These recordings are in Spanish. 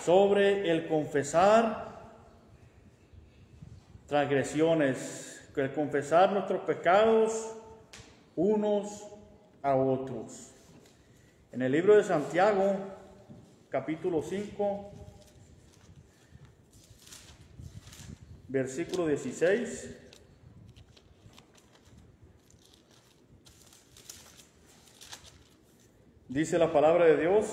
sobre el confesar transgresiones, el confesar nuestros pecados unos a otros. En el libro de Santiago, capítulo 5, versículo 16, dice la palabra de Dios: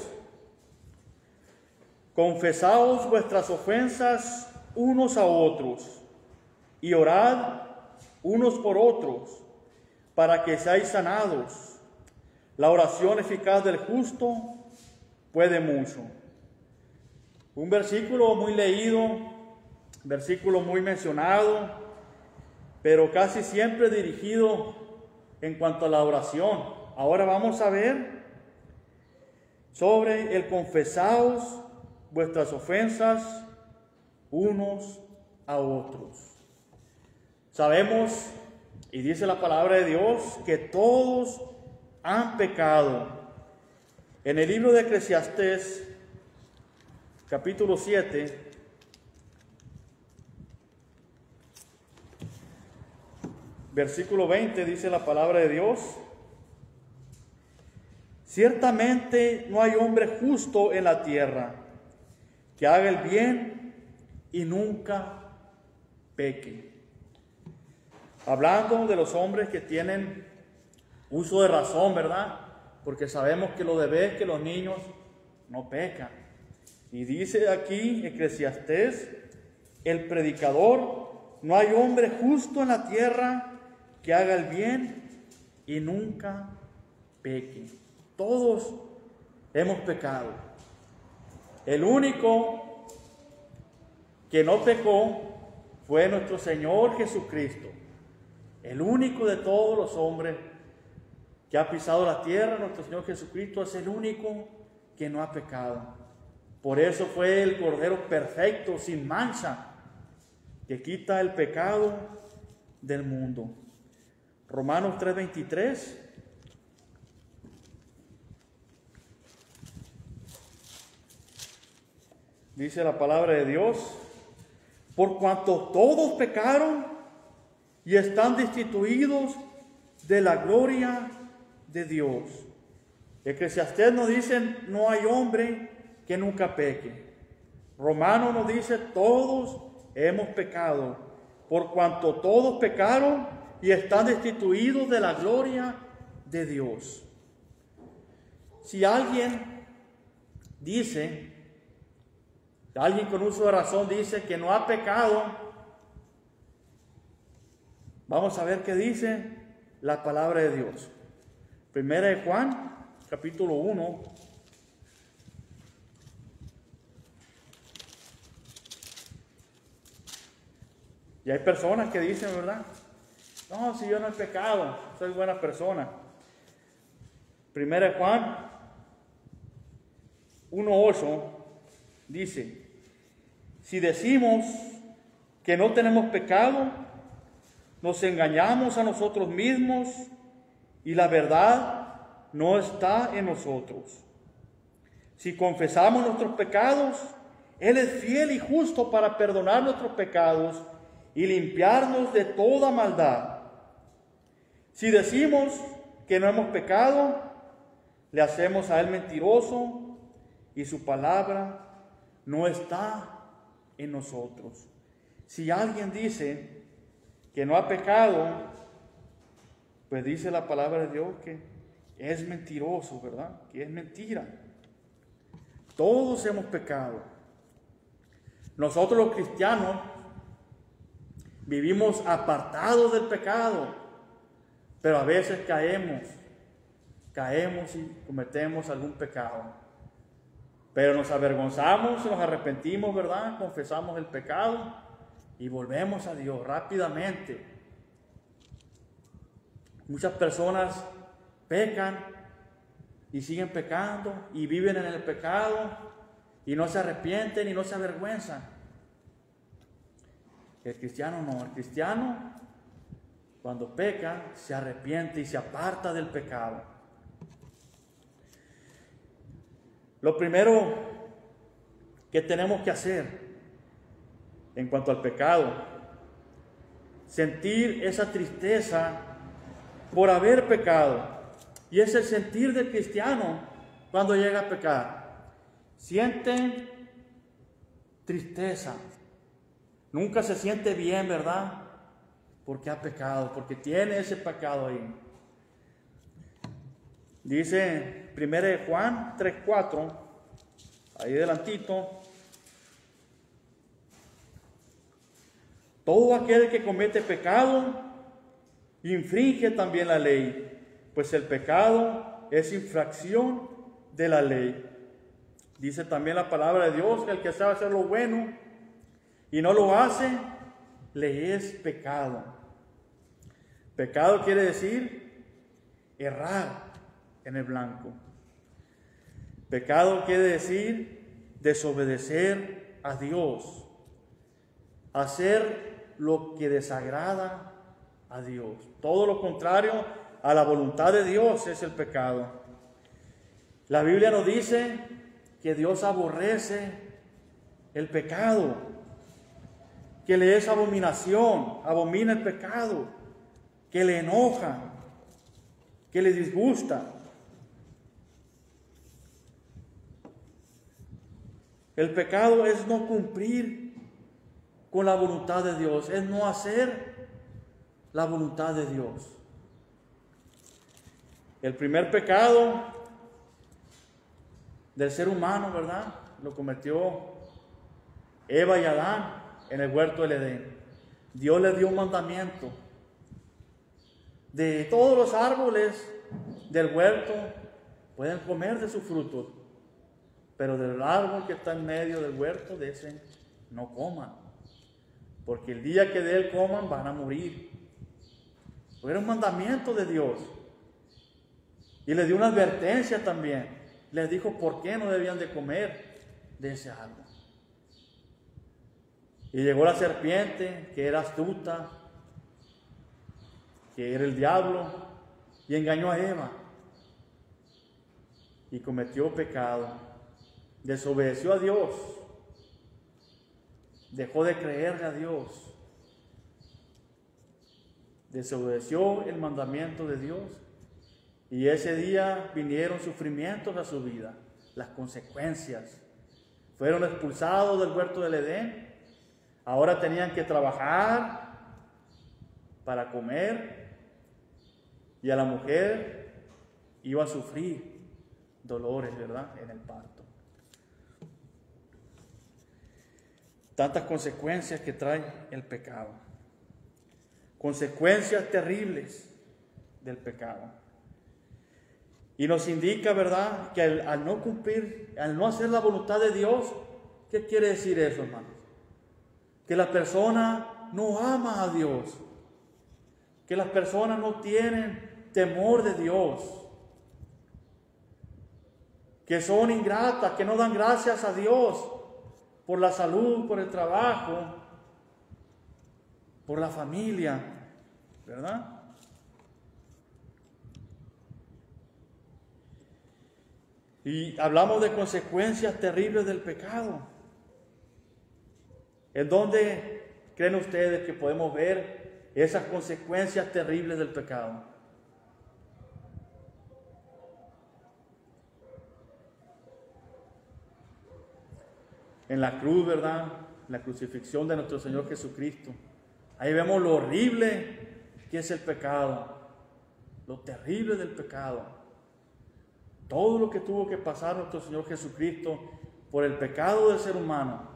confesaos vuestras ofensas unos a otros y orad unos por otros para que seáis sanados. La oración eficaz del justo puede mucho. Un versículo muy leído, versículo muy mencionado, pero casi siempre dirigido en cuanto a la oración. Ahora vamos a ver sobre el confesaos vuestras ofensas unos a otros. Sabemos, y dice la palabra de Dios, que todos han pecado. En el libro de Eclesiastés, capítulo 7, versículo 20, dice la palabra de Dios: ciertamente no hay hombre justo en la tierra que haga el bien y nunca peque. Hablando de los hombres que tienen uso de razón, ¿verdad? Porque sabemos que los bebés, que los niños no pecan. Y dice aquí Eclesiastés, el predicador: no hay hombre justo en la tierra que haga el bien y nunca peque. Todos hemos pecado. El único que no pecó fue nuestro Señor Jesucristo. El único de todos los hombres que ha pisado la tierra, nuestro Señor Jesucristo, es el único que no ha pecado. Por eso fue el Cordero perfecto, sin mancha, que quita el pecado del mundo. Romanos 3:23. Dice la palabra de Dios: por cuanto todos pecaron y están destituidos de la gloria de Dios. Eclesiastés nos dice: no hay hombre que nunca peque. Romanos nos dice: todos hemos pecado, por cuanto todos pecaron y están destituidos de la gloria de Dios. Si alguien dice, alguien con uso de razón dice que no ha pecado, vamos a ver qué dice la palabra de Dios. Primera de Juan, capítulo 1. Y hay personas que dicen, ¿verdad? No, si yo no he pecado, soy buena persona. Primera de Juan 1:8 dice: si decimos que no tenemos pecado, nos engañamos a nosotros mismos y la verdad no está en nosotros. Si confesamos nuestros pecados, Él es fiel y justo para perdonar nuestros pecados y limpiarnos de toda maldad. Si decimos que no hemos pecado, le hacemos a Él mentiroso y su palabra no está en nosotros. Si alguien dice que no ha pecado, pues dice la palabra de Dios que es mentiroso, ¿verdad? Que es mentira. Todos hemos pecado. Nosotros los cristianos vivimos apartados del pecado, pero a veces caemos y cometemos algún pecado. Pero nos avergonzamos, nos arrepentimos, ¿verdad? Confesamos el pecado y volvemos a Dios rápidamente. Muchas personas pecan y siguen pecando y viven en el pecado y no se arrepienten y no se avergüenzan. El cristiano no, el cristiano cuando peca se arrepiente y se aparta del pecado. Lo primero ¿Qué tenemos que hacer en cuanto al pecado? Sentir esa tristeza por haber pecado. Y es el sentir del cristiano cuando llega a pecar. Siente tristeza. Nunca se siente bien, ¿verdad? Porque ha pecado, porque tiene ese pecado ahí. Dice 1 Juan 3:4, ahí adelantito: todo aquel que comete pecado infringe también la ley, pues el pecado es infracción de la ley. Dice también la palabra de Dios que el que sabe hacer lo bueno y no lo hace, le es pecado. Pecado quiere decir errar en el blanco. Pecado quiere decir desobedecer a Dios, hacer lo que desagrada a Dios. Todo lo contrario a la voluntad de Dios es el pecado. La Biblia nos dice que Dios aborrece el pecado, que le es abominación, abomina el pecado, que le enoja, que le disgusta. El pecado es no cumplir con la voluntad de Dios, es no hacer la voluntad de Dios. El primer pecado del ser humano, ¿verdad?, lo cometió Eva y Adán en el huerto del Edén. Dios les dio un mandamiento: de todos los árboles del huerto pueden comer de sus frutos, pero del árbol que está en medio del huerto, de ese no coman, porque el día que de él coman van a morir. Era un mandamiento de Dios. Y les dio una advertencia también. Les dijo por qué no debían de comer de ese árbol. Y llegó la serpiente, que era astuta, que era el diablo, y engañó a Eva. Y cometió pecado. Desobedeció a Dios. Dejó de creerle a Dios. Desobedeció el mandamiento de Dios. Y ese día vinieron sufrimientos a su vida, las consecuencias. Fueron expulsados del huerto del Edén. Ahora tenían que trabajar para comer. Y a la mujer iba a sufrir dolores, ¿verdad?, en el parto. Tantas consecuencias que trae el pecado. Consecuencias terribles del pecado. Y nos indica, ¿verdad?, que al no cumplir, al no hacer la voluntad de Dios, ¿qué quiere decir eso, hermanos? Que la persona no ama a Dios, que las personas no tienen temor de Dios, que son ingratas, que no dan gracias a Dios por la salud, por el trabajo, por la familia, ¿verdad? Y hablamos de consecuencias terribles del pecado. ¿En dónde creen ustedes que podemos ver esas consecuencias terribles del pecado? En la cruz, ¿verdad? La crucifixión de nuestro Señor Jesucristo. Ahí vemos lo horrible que es el pecado, lo terrible del pecado. Todo lo que tuvo que pasar nuestro Señor Jesucristo por el pecado del ser humano.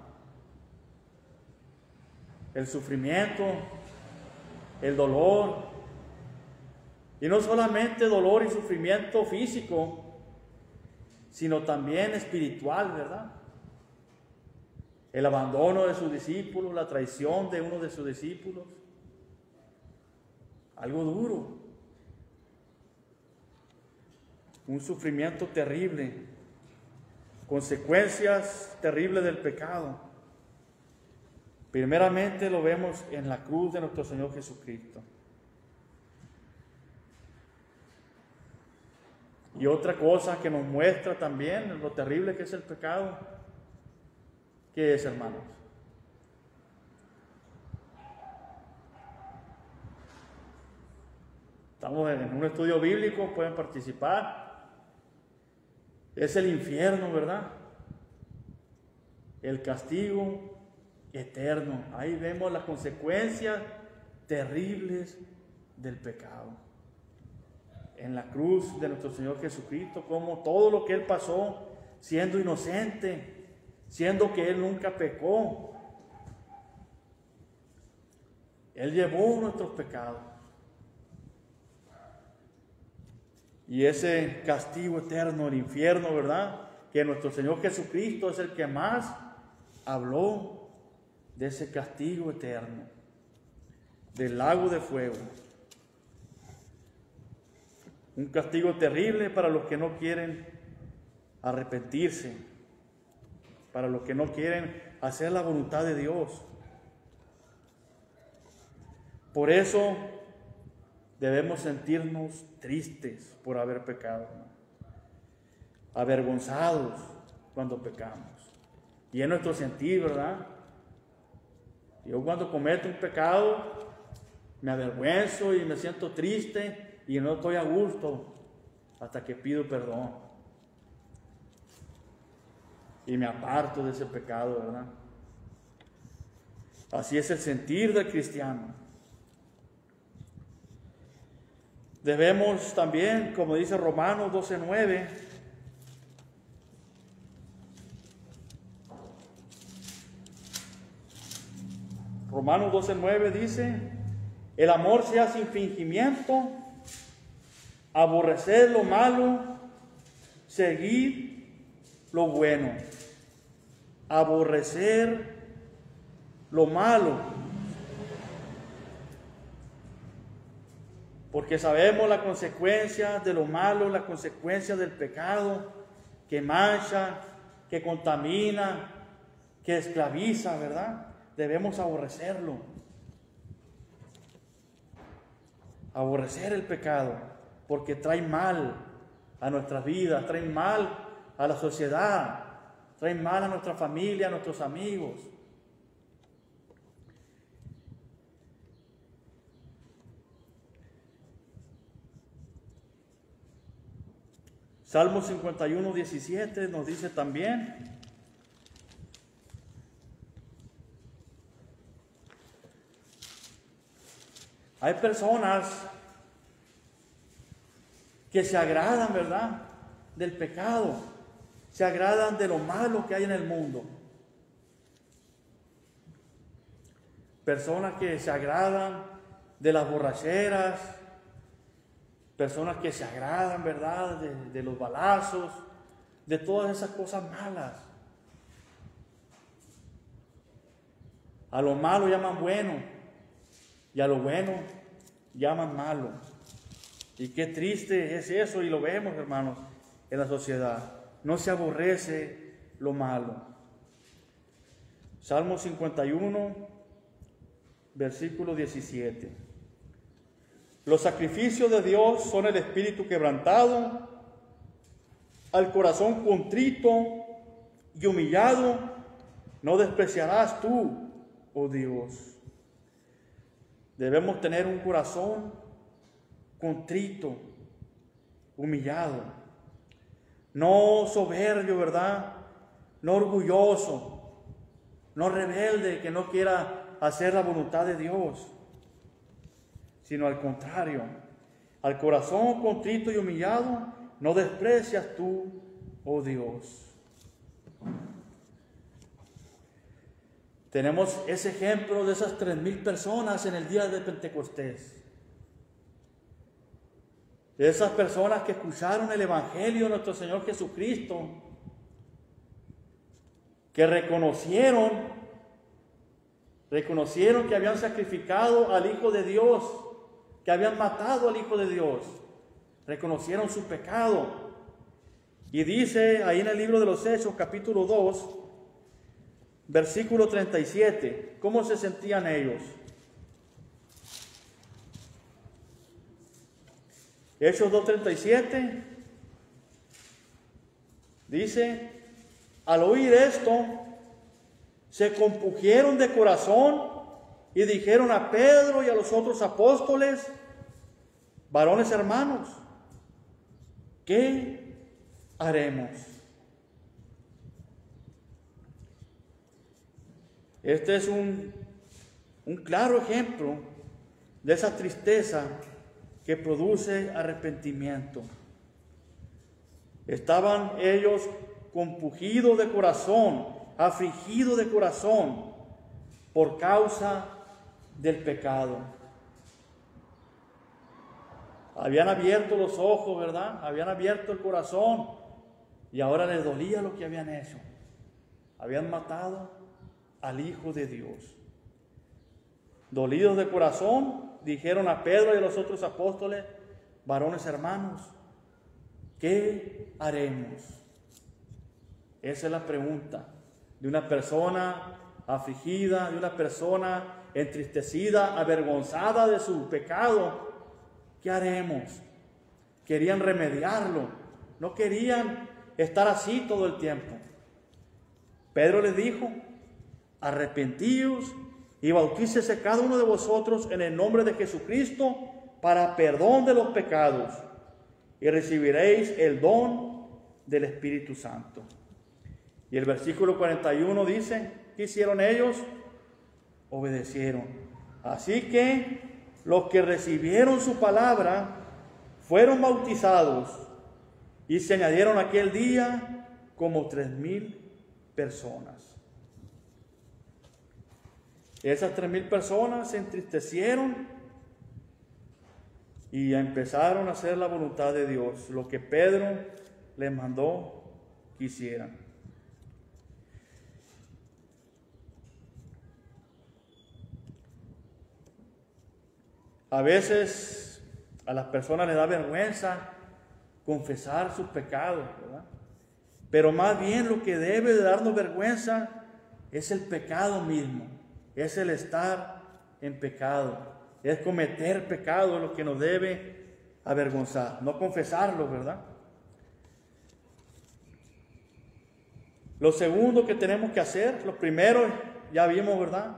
El sufrimiento, el dolor. Y no solamente dolor y sufrimiento físico, sino también espiritual, ¿verdad? El abandono de sus discípulos, la traición de uno de sus discípulos. Algo duro. Un sufrimiento terrible, consecuencias terribles del pecado. Primeramente lo vemos en la cruz de nuestro Señor Jesucristo. Y otra cosa que nos muestra también lo terrible que es el pecado, ¿Qué es, hermanos? Estamos en un estudio bíblico, pueden participar. Es el infierno, ¿verdad? El castigo eterno. Ahí vemos las consecuencias terribles del pecado. En la cruz de nuestro Señor Jesucristo, como todo lo que Él pasó, siendo inocente, siendo que Él nunca pecó, Él llevó nuestros pecados. Y ese castigo eterno, el infierno, ¿verdad? Que nuestro Señor Jesucristo es el que más habló de ese castigo eterno, del lago de fuego. Un castigo terrible para los que no quieren arrepentirse, para los que no quieren hacer la voluntad de Dios. Por eso debemos sentirnos tristes por haber pecado, avergonzados cuando pecamos. Y es nuestro sentir, ¿verdad? Yo cuando cometo un pecado me avergüenzo y me siento triste y no estoy a gusto hasta que pido perdón y me aparto de ese pecado, ¿verdad? Así es el sentir del cristiano. Debemos también, como dice Romanos 12:9, Romanos 12:9 dice: el amor sea sin fingimiento, aborrecer lo malo, seguir lo bueno. Aborrecer lo malo, porque sabemos la consecuencia de lo malo, la consecuencia del pecado, que mancha, que contamina, que esclaviza, ¿verdad? Debemos aborrecerlo. Aborrecer el pecado, porque trae mal a nuestras vidas, trae mal a la sociedad, trae mal a nuestra familia, a nuestros amigos. Salmo 51:17 nos dice también: hay personas que se agradan, ¿verdad?, del pecado, se agradan de lo malo que hay en el mundo. Personas que se agradan de las borracheras, personas que se agradan, ¿verdad?, de los balazos, de todas esas cosas malas. A lo malo llaman bueno y a lo bueno llaman malo. Y qué triste es eso, y lo vemos, hermanos, en la sociedad. No se aborrece lo malo. Salmo 51, versículo 17. Los sacrificios de Dios son el espíritu quebrantado, al corazón contrito y humillado no despreciarás tú, oh Dios. Debemos tener un corazón contrito, humillado, no soberbio, ¿verdad?, no orgulloso, no rebelde que no quiera hacer la voluntad de Dios, sino al contrario, al corazón contrito y humillado no desprecias tú, oh Dios. Tenemos ese ejemplo de esas 3,000 personas en el día de Pentecostés. De esas personas que escucharon el Evangelio de nuestro Señor Jesucristo, que reconocieron que habían sacrificado al Hijo de Dios, que habían matado al Hijo de Dios. Reconocieron su pecado. Y dice ahí en el libro de los Hechos, capítulo 2, versículo 37, ¿cómo se sentían ellos? Hechos 2:37 dice: al oír esto, se compungieron de corazón y dijeron a Pedro y a los otros apóstoles: varones hermanos, ¿qué haremos? Este es un claro ejemplo de esa tristeza que produce arrepentimiento. Estaban ellos compungidos de corazón, afligidos de corazón por causa del pecado. Habían abierto los ojos, ¿verdad? Habían abierto el corazón y ahora les dolía lo que habían hecho. Habían matado al Hijo de Dios. Dolidos de corazón, dijeron a Pedro y a los otros apóstoles: varones hermanos, ¿qué haremos? Esa es la pregunta de una persona afligida, de una persona entristecida, avergonzada de su pecado. ¿Qué haremos? Querían remediarlo, no querían estar así todo el tiempo. Pedro les dijo: arrepentíos y bautícese cada uno de vosotros en el nombre de Jesucristo para perdón de los pecados, y recibiréis el don del Espíritu Santo. Y el versículo 41 dice: ¿qué hicieron ellos? Obedecieron. Así que los que recibieron su palabra fueron bautizados, y se añadieron aquel día como 3,000 personas. Esas 3,000 personas se entristecieron y empezaron a hacer la voluntad de Dios, lo que Pedro les mandó que hicieran. A veces a las personas les da vergüenza confesar sus pecados, ¿verdad? Pero más bien lo que debe de darnos vergüenza es el pecado mismo, es el estar en pecado, es cometer pecado lo que nos debe avergonzar, no confesarlo, ¿verdad? Lo segundo que tenemos que hacer, lo primero, ya vimos, ¿verdad?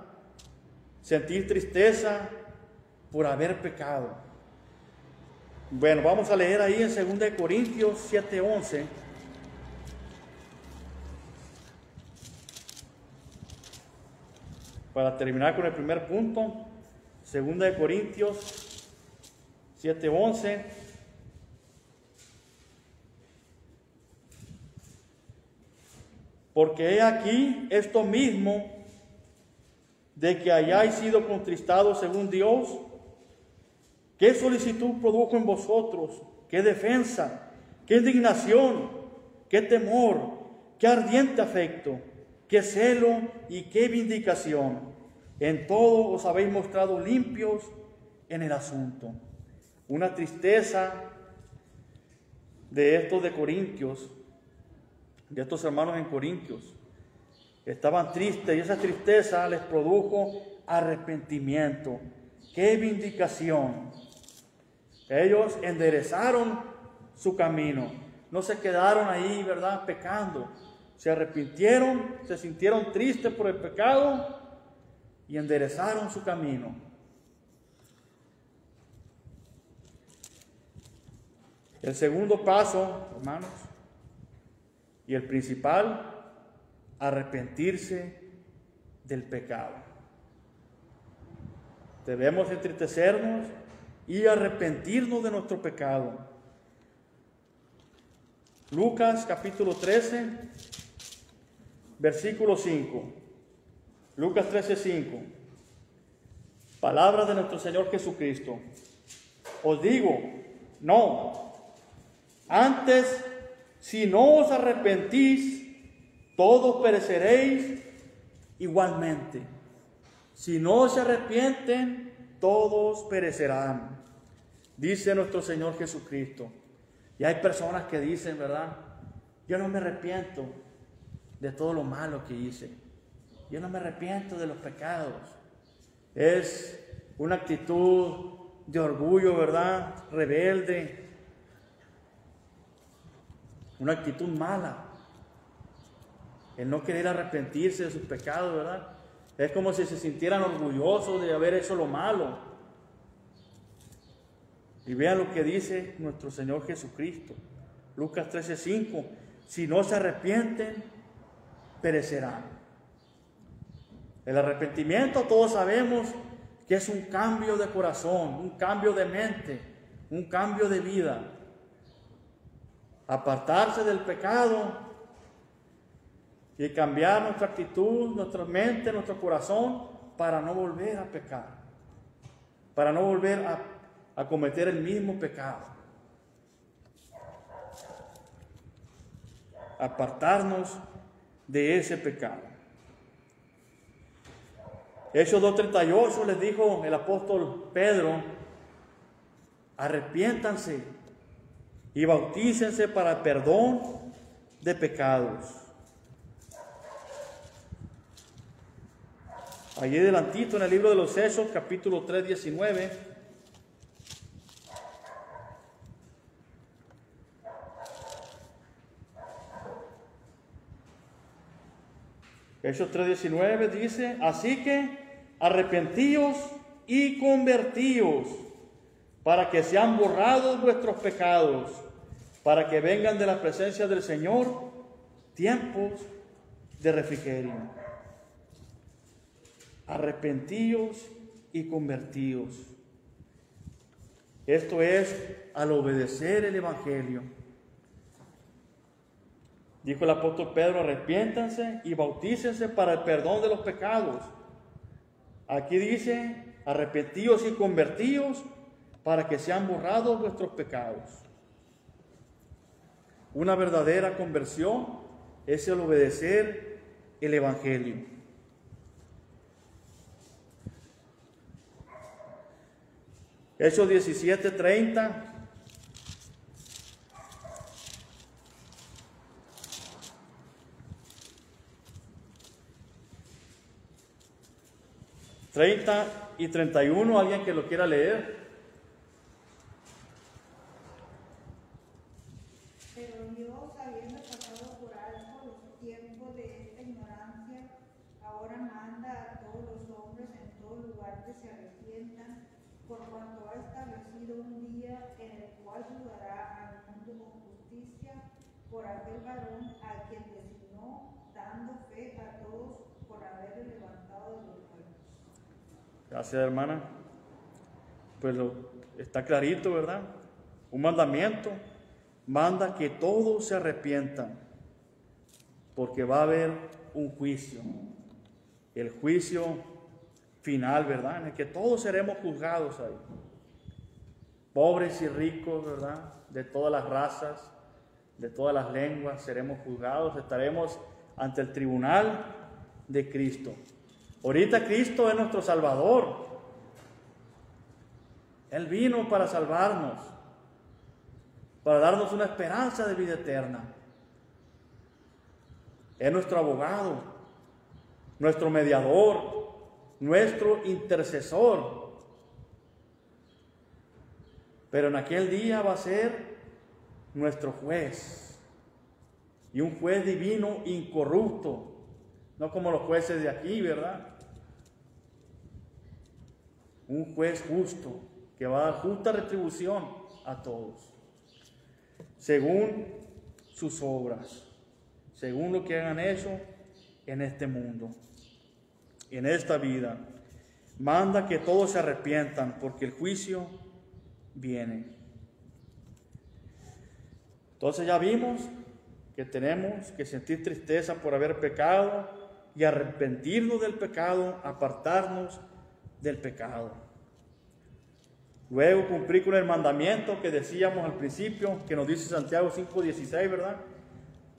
Sentir tristeza por haber pecado. Bueno, vamos a leer ahí en 2 Corintios 7:11. Para terminar con el primer punto, 2 Corintios 7:11. Porque he aquí esto mismo, de que hayáis sido contristados según Dios. ¿Qué solicitud produjo en vosotros? ¿Qué defensa? ¿Qué indignación? ¿Qué temor? ¿Qué ardiente afecto? ¿Qué celo y qué vindicación? En todo os habéis mostrado limpios en el asunto. Una tristeza de estos de Corintios, de estos hermanos en Corintios. Estaban tristes y esa tristeza les produjo arrepentimiento. ¡Qué vindicación! Ellos enderezaron su camino. No se quedaron ahí, ¿verdad?, pecando. Se arrepintieron, se sintieron tristes por el pecado y enderezaron su camino. El segundo paso, hermanos, y el principal, arrepentirse del pecado. Debemos entristecernos y arrepentirnos de nuestro pecado. Lucas capítulo 13, versículo 5. Lucas 13:5. Palabra de nuestro Señor Jesucristo. Os digo, no. Antes, si no os arrepentís, todos pereceréis igualmente. Si no se arrepienten, todos perecerán. Dice nuestro Señor Jesucristo. Y hay personas que dicen, ¿verdad? Yo no me arrepiento de todo lo malo que hice. Yo no me arrepiento de los pecados. Es una actitud de orgullo, ¿verdad? Rebelde. Una actitud mala. el no querer arrepentirse de sus pecados, ¿verdad? Es como si se sintieran orgullosos de haber hecho lo malo. Y vean lo que dice nuestro Señor Jesucristo. Lucas 13:5. Si no se arrepienten, perecerán. El arrepentimiento, todos sabemos que es un cambio de corazón, un cambio de mente, un cambio de vida. Apartarse del pecado y cambiar nuestra actitud, nuestra mente, nuestro corazón para no volver a pecar, para no volver a cometer el mismo pecado. Apartarnos de ese pecado. Hechos 2:38 les dijo el apóstol Pedro: arrepiéntanse y bautícense para el perdón de pecados. Allí delantito en el libro de los Hechos, capítulo 3:19. Hechos 3:19 dice: así que arrepentíos y convertíos, para que sean borrados vuestros pecados, para que vengan de la presencia del Señor tiempos de refrigerio. Arrepentíos y convertíos. Esto es al obedecer el Evangelio. Dijo el apóstol Pedro: arrepiéntanse y bautícense para el perdón de los pecados. Aquí dice: arrepentíos y convertíos para que sean borrados vuestros pecados. Una verdadera conversión es el obedecer el Evangelio. Hechos 17:30. y 31, alguien que lo quiera leer. Pero Dios, habiendo pasado por alto los tiempos de esta ignorancia, ahora manda a todos los hombres en todo lugar que se arrepientan, por cuanto ha establecido un día en el cual juzgará al mundo con justicia por aquel varón a quien designó, dando fe a todos por haberle levantado de los muertos. Gracias, hermana. Pues está clarito, ¿verdad? Un mandamiento manda que todos se arrepientan, porque va a haber un juicio, el juicio final, ¿verdad? En el que todos seremos juzgados ahí, pobres y ricos, ¿verdad? De todas las razas, de todas las lenguas seremos juzgados, estaremos ante el tribunal de Cristo. Ahorita Cristo es nuestro Salvador. Él vino para salvarnos, para darnos una esperanza de vida eterna. Es nuestro abogado, nuestro mediador, nuestro intercesor. Pero en aquel día va a ser nuestro juez, y un juez divino incorrupto, no como los jueces de aquí, ¿verdad? Un juez justo que va a dar justa retribución a todos, según sus obras, según lo que hayan hecho en este mundo, en esta vida. Manda que todos se arrepientan, porque el juicio viene. Entonces ya vimos que tenemos que sentir tristeza por haber pecado y arrepentirnos del pecado, apartarnos del pecado. Luego cumplir con el mandamiento que decíamos al principio, que nos dice Santiago 5:16, ¿verdad?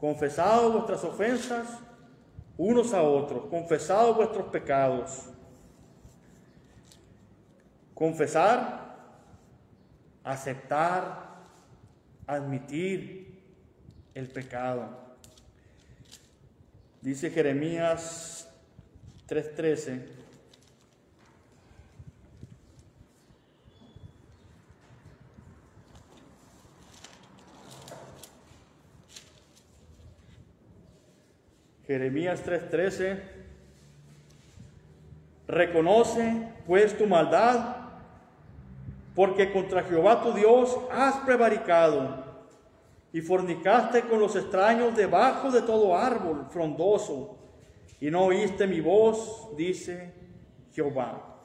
Confesad vuestras ofensas unos a otros, confesad vuestros pecados. Confesar, aceptar, admitir el pecado. Dice Jeremías 3:13. Jeremías 3:13. Reconoce pues tu maldad, porque contra Jehová tu Dios has prevaricado y fornicaste con los extraños debajo de todo árbol frondoso, y no oíste mi voz, dice Jehová.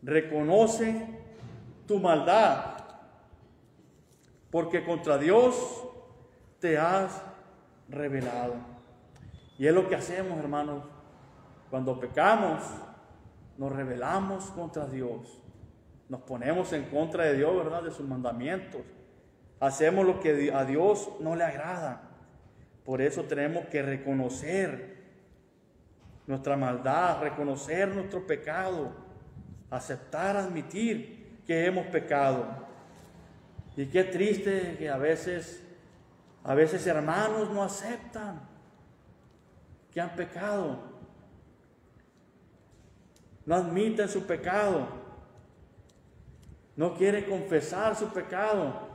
Reconoce tu maldad, porque contra Dios te has rebelado. Y es lo que hacemos, hermanos. Cuando pecamos, nos rebelamos contra Dios. Nos ponemos en contra de Dios, ¿verdad? De sus mandamientos. Hacemos lo que a Dios no le agrada. Por eso tenemos que reconocer nuestra maldad, reconocer nuestro pecado, aceptar, admitir que hemos pecado. Y qué triste que a veces hermanos no aceptan que han pecado, no admiten su pecado, no quieren confesar su pecado.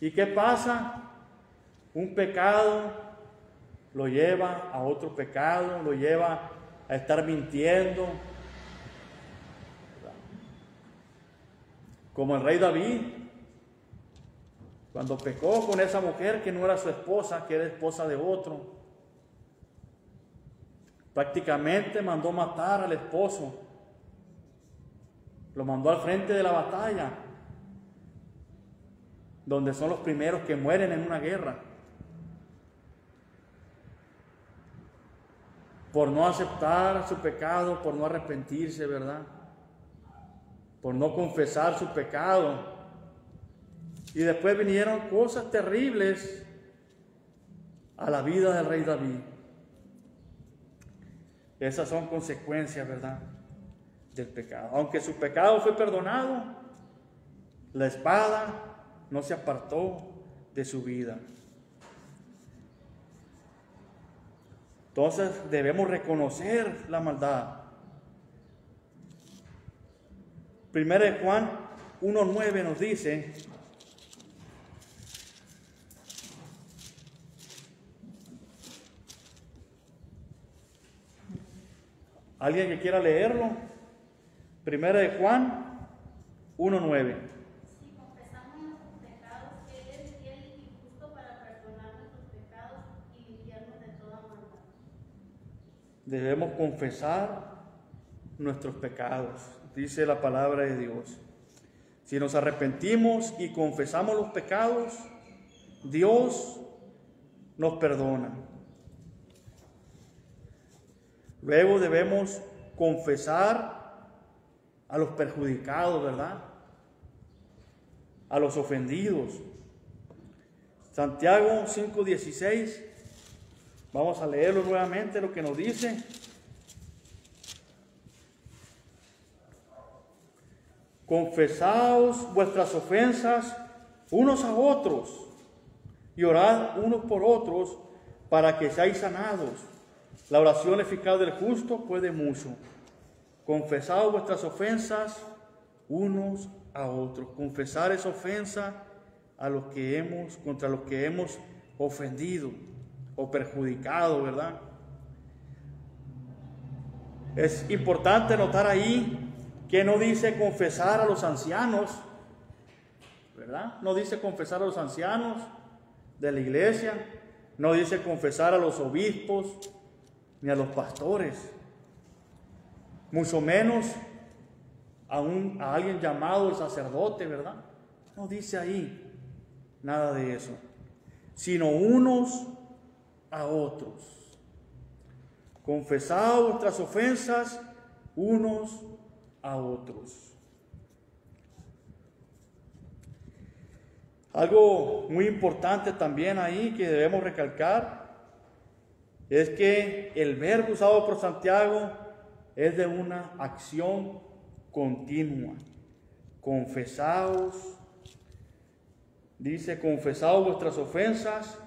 ¿Y qué pasa? Un pecado lo lleva a otro pecado, lo lleva a estar mintiendo. Como el rey David, cuando pecó con esa mujer que no era su esposa, que era esposa de otro, prácticamente mandó matar al esposo, lo mandó al frente de la batalla, donde son los primeros que mueren en una guerra, por no aceptar su pecado, por no arrepentirse, ¿verdad? Por no confesar su pecado. Y después vinieron cosas terribles a la vida del rey David. Esas son consecuencias, ¿verdad?, del pecado. Aunque su pecado fue perdonado, la espada no se apartó de su vida. Entonces debemos reconocer la maldad. 1 Juan 1:9 nos dice: ¿alguien que quiera leerlo? 1 Juan 1:9. Si confesamos nuestros pecados, Él es fiel y justo para perdonar nuestros pecados y limpiarnos de toda maldad. Debemos confesar nuestros pecados, dice la palabra de Dios. Si nos arrepentimos y confesamos los pecados, Dios nos perdona. Luego debemos confesar a los perjudicados, ¿verdad?, a los ofendidos. Santiago 5:16, vamos a leerlo nuevamente, lo que nos dice. Confesaos vuestras ofensas unos a otros y orad unos por otros para que seáis sanados. La oración eficaz del justo puede mucho. Confesaos vuestras ofensas unos a otros. Confesar esa ofensa a los que contra los que hemos ofendido o perjudicado, ¿verdad? Es importante notar ahí que no dice confesar a los ancianos, ¿verdad? No dice confesar a los ancianos de la iglesia, no dice confesar a los obispos ni a los pastores, mucho menos a alguien llamado el sacerdote, ¿verdad? No dice ahí nada de eso, sino unos a otros. Confesad vuestras ofensas unos a otros. Algo muy importante también ahí que debemos recalcar es que el verbo usado por Santiago es de una acción continua. Confesaos, dice, confesaos vuestras ofensas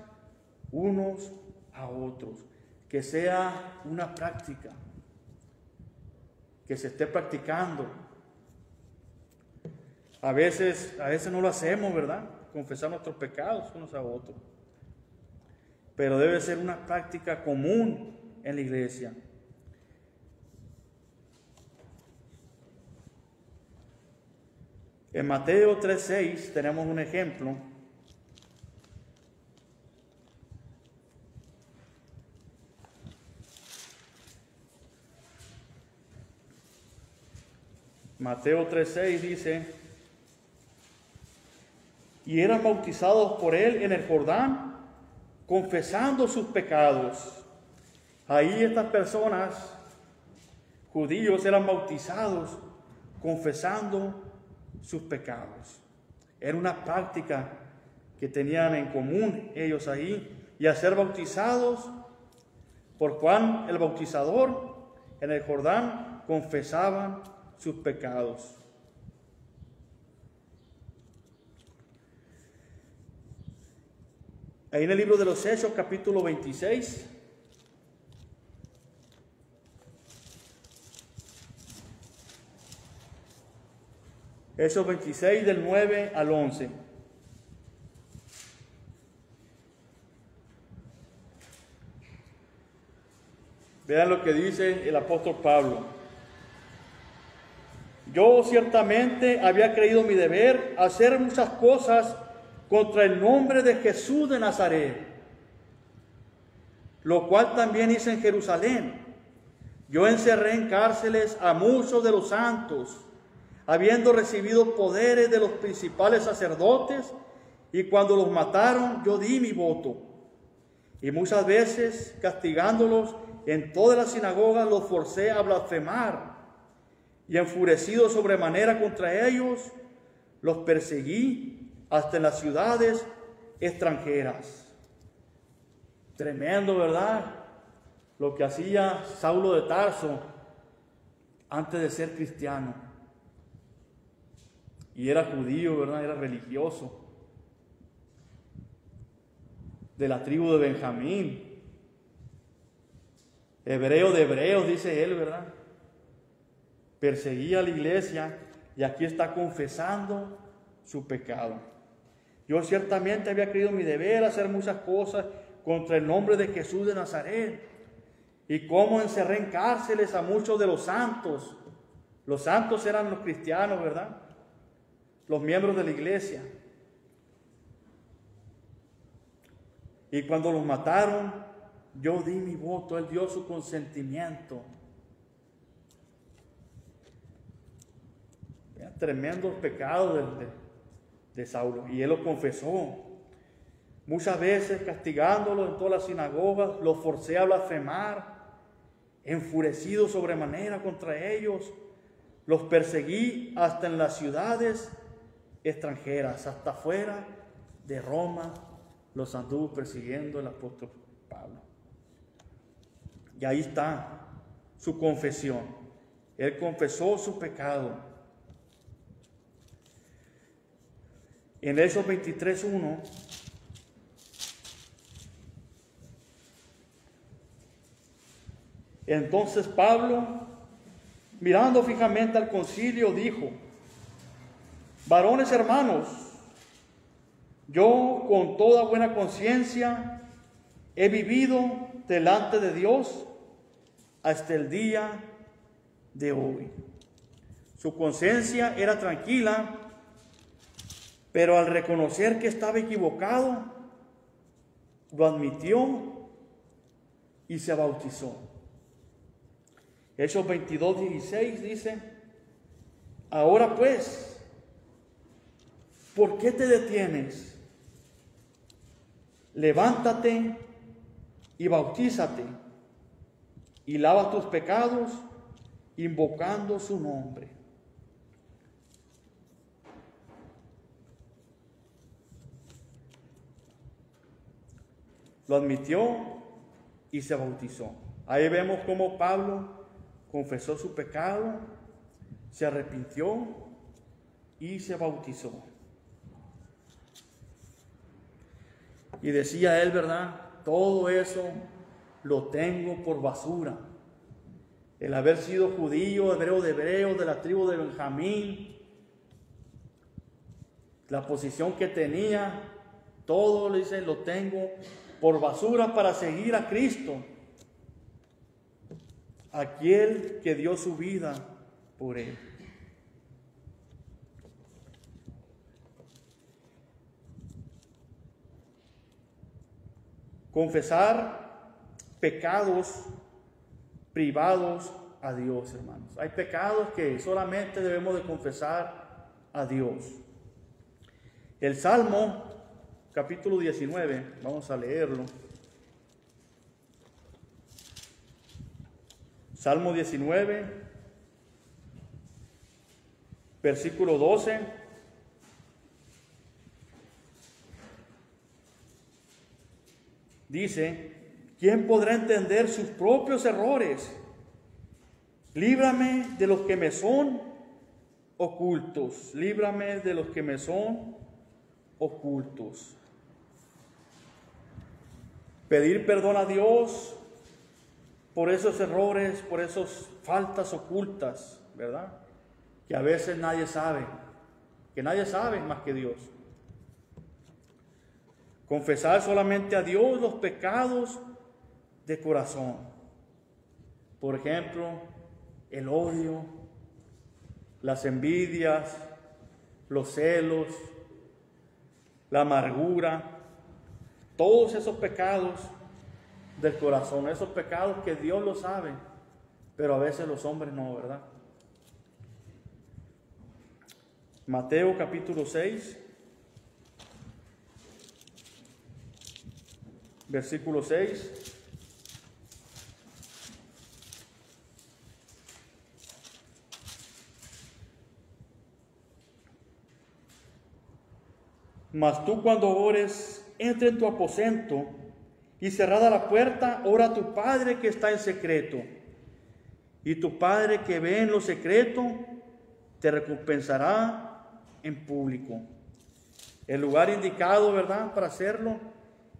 unos a otros. Que sea una práctica, que se esté practicando. A veces no lo hacemos, ¿verdad? Confesar nuestros pecados unos a otros. pero debe ser una práctica común en la iglesia. En Mateo 3:6 tenemos un ejemplo. Mateo 3:6 dice: y eran bautizados por él en el Jordán, confesando sus pecados. Ahí estas personas, judíos, eran bautizados confesando sus pecados. Era una práctica que tenían en común ellos ahí, y a ser bautizados por Juan el Bautizador en el Jordán, confesaban sus pecados. Ahí en el libro de los Hechos, capítulo 26, Hechos 26 del 9 al 11. Vean lo que dice el apóstol Pablo. Yo ciertamente había creído mi deber hacer muchas cosas contra el nombre de Jesús de Nazaret, lo cual también hice en Jerusalén. Yo encerré en cárceles a muchos de los santos, habiendo recibido poderes de los principales sacerdotes, y cuando los mataron yo di mi voto. Y muchas veces, castigándolos en todas las sinagogas, los forcé a blasfemar, y enfurecido sobremanera contra ellos, los perseguí hasta en las ciudades extranjeras. Tremendo, ¿verdad? Lo que hacía Saulo de Tarso antes de ser cristiano. Y era judío, ¿verdad? Era religioso. De la tribu de Benjamín. Hebreo de hebreos, dice él, ¿verdad? Perseguía a la iglesia y aquí está confesando su pecado. Yo ciertamente había creído mi deber hacer muchas cosas contra el nombre de Jesús de Nazaret, y cómo encerré en cárceles a muchos de los santos. Los santos eran los cristianos, ¿verdad? Los miembros de la iglesia. Y cuando los mataron, yo di mi voto, él dio su consentimiento. Vean, tremendos pecados de Saulo, y él lo confesó. Muchas veces castigándolo en todas las sinagogas, los forcé a blasfemar, enfurecido sobremanera contra ellos, los perseguí hasta en las ciudades extranjeras, hasta fuera de Roma, los anduvo persiguiendo el apóstol Pablo. Y ahí está su confesión. Él confesó su pecado. En Hechos 23:1, entonces Pablo, mirando fijamente al concilio, dijo: varones hermanos, yo con toda buena conciencia he vivido delante de Dios hasta el día de hoy. Su conciencia era tranquila, pero al reconocer que estaba equivocado, lo admitió y se bautizó. Hechos 22:16 dice: ahora pues, ¿por qué te detienes? Levántate y bautízate, y lava tus pecados, invocando su nombre. Lo admitió y se bautizó. Ahí vemos cómo Pablo confesó su pecado, se arrepintió y se bautizó. Y decía él, ¿verdad? Todo eso lo tengo por basura. El haber sido judío, hebreo de hebreos, de la tribu de Benjamín, la posición que tenía, todo, le dice, lo tengo por basura para seguir a Cristo, aquel que dio su vida por él. Confesar pecados privados a Dios, hermanos. Hay pecados que solamente debemos de confesar a Dios. El Salmo, capítulo 19, vamos a leerlo. Salmo 19, versículo 12. Dice: ¿quién podrá entender sus propios errores? Líbrame de los que me son ocultos. Líbrame de los que me son ocultos. Pedir perdón a Dios por esos errores, por esas faltas ocultas, ¿verdad? Que a veces nadie sabe, que nadie sabe más que Dios. Confesar solamente a Dios los pecados de corazón. Por ejemplo, el odio, las envidias, los celos, la amargura, todos esos pecados del corazón, esos pecados que Dios los sabe, pero a veces los hombres no, ¿verdad? Mateo capítulo 6, versículo 6. Mas tú cuando ores, entra en tu aposento y cerrada la puerta, ora a tu Padre que está en secreto. Y tu Padre que ve en lo secreto, te recompensará en público. El lugar indicado, ¿verdad?, para hacerlo,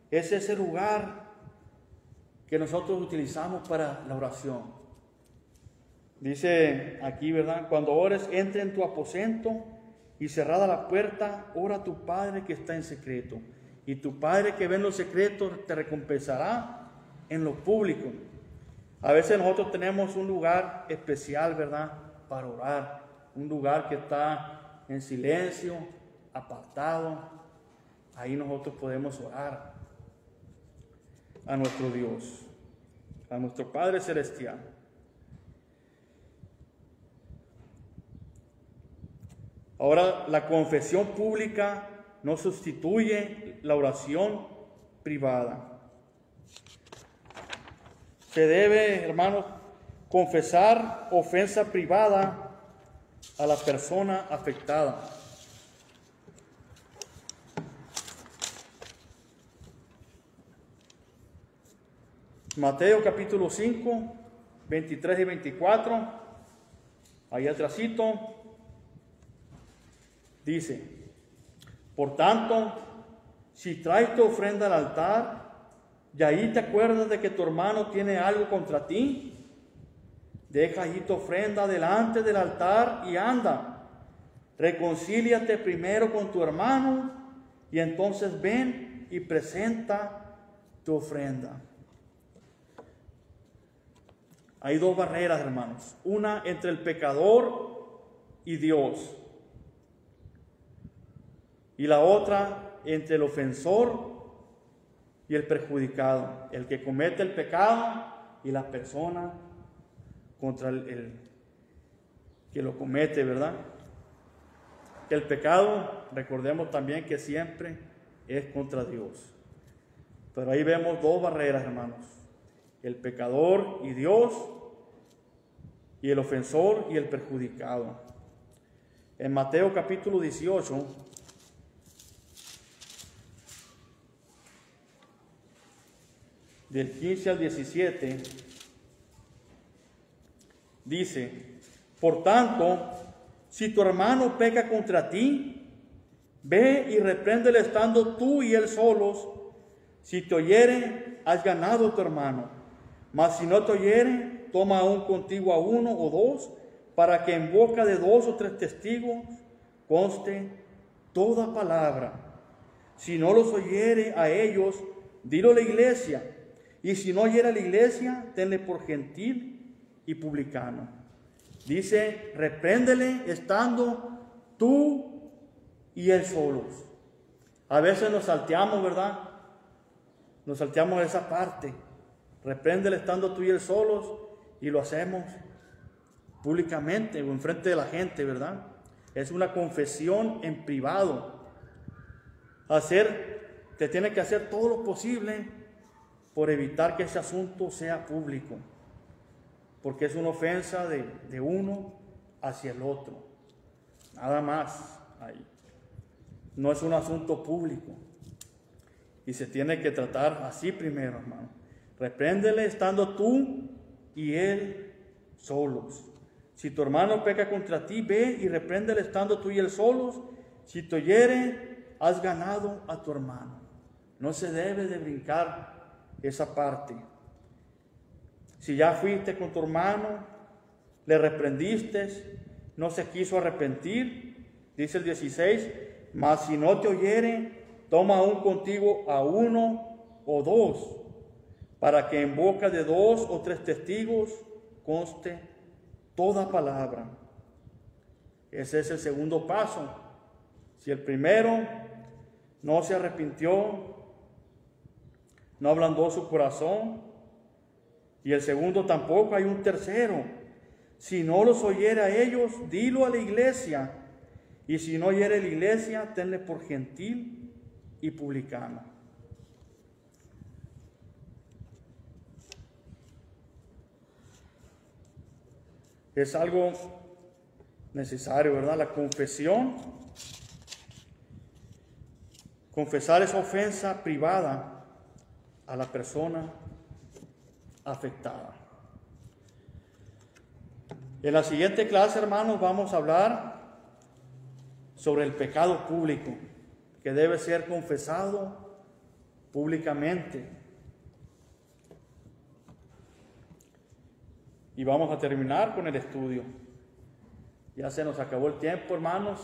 es ese lugar que nosotros utilizamos para la oración. Dice aquí, ¿verdad?, cuando ores, entra en tu aposento y cerrada la puerta, ora a tu Padre que está en secreto. Y tu Padre que ve en lo secreto te recompensará en lo público. A veces nosotros tenemos un lugar especial, ¿verdad?, para orar. Un lugar que está en silencio, apartado. Ahí nosotros podemos orar a nuestro Dios, a nuestro Padre Celestial. Ahora, la confesión pública no sustituye la oración privada. Se debe, hermanos, confesar ofensa privada a la persona afectada. Mateo capítulo 5, 23 y 24, ahí atrásito, dice: por tanto, si traes tu ofrenda al altar, y ahí te acuerdas de que tu hermano tiene algo contra ti, deja allí tu ofrenda delante del altar y anda, reconcíliate primero con tu hermano, y entonces ven y presenta tu ofrenda. Hay dos barreras, hermanos, una entre el pecador y Dios, y la otra entre el ofensor y el perjudicado, el que comete el pecado y la persona contra el que lo comete, ¿verdad? Que el pecado, recordemos también que siempre es contra Dios. Pero ahí vemos dos barreras, hermanos: el pecador y Dios, y el ofensor y el perjudicado. En Mateo capítulo 18, del 15 al 17, dice: por tanto, si tu hermano peca contra ti, ve y repréndele estando tú y él solos. Si te oyere, has ganado a tu hermano. Mas si no te oyere, toma aún contigo a uno o dos, para que en boca de dos o tres testigos conste toda palabra. Si no los oyere a ellos, dilo a la iglesia. Y si no oyera a la iglesia, tenle por gentil y publicano. Dice, repréndele estando tú y él solos. A veces nos salteamos, ¿verdad? Nos salteamos esa parte. Repréndele estando tú y él solos, y lo hacemos públicamente o enfrente de la gente, ¿verdad? Es una confesión en privado. Te tiene que hacer todo lo posible por evitar que ese asunto sea público, porque es una ofensa de uno hacia el otro. Nada más ahí. No es un asunto público. Y se tiene que tratar así primero, hermano. Repréndele estando tú y él solos. Si tu hermano peca contra ti, ve y repréndele estando tú y él solos. Si te oyere, has ganado a tu hermano. No se debe de brincar esa parte. Si ya fuiste con tu hermano, le reprendiste, no se quiso arrepentir, dice el 16, mas si no te oyere, toma aún contigo a uno o dos, para que en boca de 2 o 3 testigos conste toda palabra. Ese es el segundo paso. Si el primero no se arrepintió, no ablandó su corazón, y el segundo tampoco, hay un tercero. Si no los oyere a ellos, dilo a la iglesia, y si no oyere a la iglesia, tenle por gentil y publicano. Es algo necesario, ¿verdad? La confesión. Confesar esa ofensa privada a la persona afectada. En la siguiente clase, hermanos, vamos a hablar sobre el pecado público, que debe ser confesado públicamente. Y vamos a terminar con el estudio. Ya se nos acabó el tiempo, hermanos.